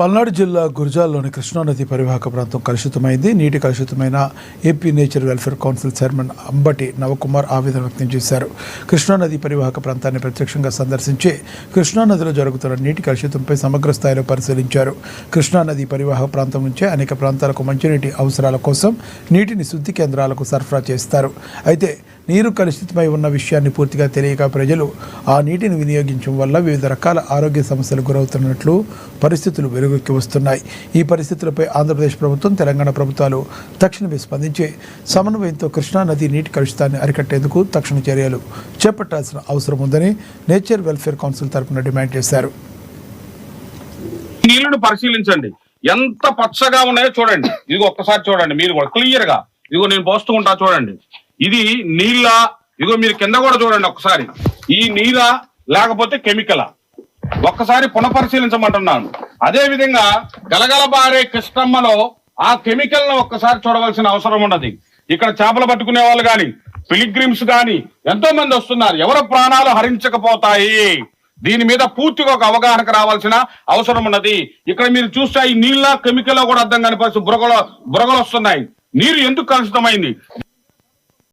పల్నాడు జిల్లా గురజాల్లోని కృష్ణానది పరివాహక ప్రాంతం కలుషితమైంది. నీటి కలుషితమైన AP nature welfare council chairman Ambati Navakumar ఆవేదన వ్యక్తం చేశారు. కృష్ణానది పరివాహక ప్రాంతాన్ని ప్రత్యక్షంగా సందర్శించి కృష్ణానదిలో జరుగుతున్న నీటి కలుషితంపై సమగ్ర స్థాయిలో పరిశీలించారు. కృష్ణానది పరివాహక ప్రాంతం నుంచే అనేక ప్రాంతాలకు మంచినీటి అవసరాల కోసం నీటిని శుద్ధి కేంద్రాలకు సరఫరా చేస్తారు. అయితే నీరు కలుషితమై ఉన్న విషయాన్ని పూర్తిగా తెలియక ప్రజలు ఆ నీటిని వినియోగించడం వల్ల వివిధ రకాల ఆరోగ్య సమస్యలు గురవుతున్నట్లు పరిస్థితులు వెలుగుకి వస్తున్నాయి. ఈ పరిస్థితులపై ఆంధ్రప్రదేశ్ ప్రభుత్వం, తెలంగాణ ప్రభుత్వాలు తక్షణమే స్పందించి సమన్వయంతో కృష్ణానది నీటి కలుషితాన్ని అరికట్టేందుకు తక్షణ చర్యలు చేపట్టాల్సిన అవసరం ఉందని నేచర్ వెల్ఫేర్ కౌన్సిల్ తరపున డిమాండ్ చేశారు. నీళ్లను పరిశీలించండి, ఎంత పచ్చగా ఉన్నాయో చూడండి. ఇది ఒక్కసారి చూడండి, మీరు కూడా క్లియర్ గా. ఇదిగో నేను పోస్తూ ఉంటా చూడండి, ఇది నీళ్ళ. ఇదిగో మీరు కింద కూడా చూడండి ఒక్కసారి, ఈ నీళ్ళ లేకపోతే కెమికలా, ఒక్కసారి పునఃపరిశీలించమంటున్నాను. అదే విధంగా గలగలబారే కృష్ణమ్మలో ఆ కెమికల్ ను ఒక్కసారి చూడవలసిన అవసరం ఉన్నది. ఇక్కడ చేపలు పట్టుకునే వాళ్ళు గాని, పిలిగ్రిమ్స్ గాని ఎంతో మంది వస్తున్నారు. ఎవరి ప్రాణాలు హరించకపోతాయి, దీని మీద పూర్తిగా ఒక అవగాహనకు రావాల్సిన అవసరం ఉన్నది. ఇక్కడ మీరు చూస్తే ఈ నీళ్ళ కెమికల్ కూడా అర్థం కాని పరిస్థితి, బురగలు వస్తున్నాయి. నీరు ఎందుకు కలుషితమైంది?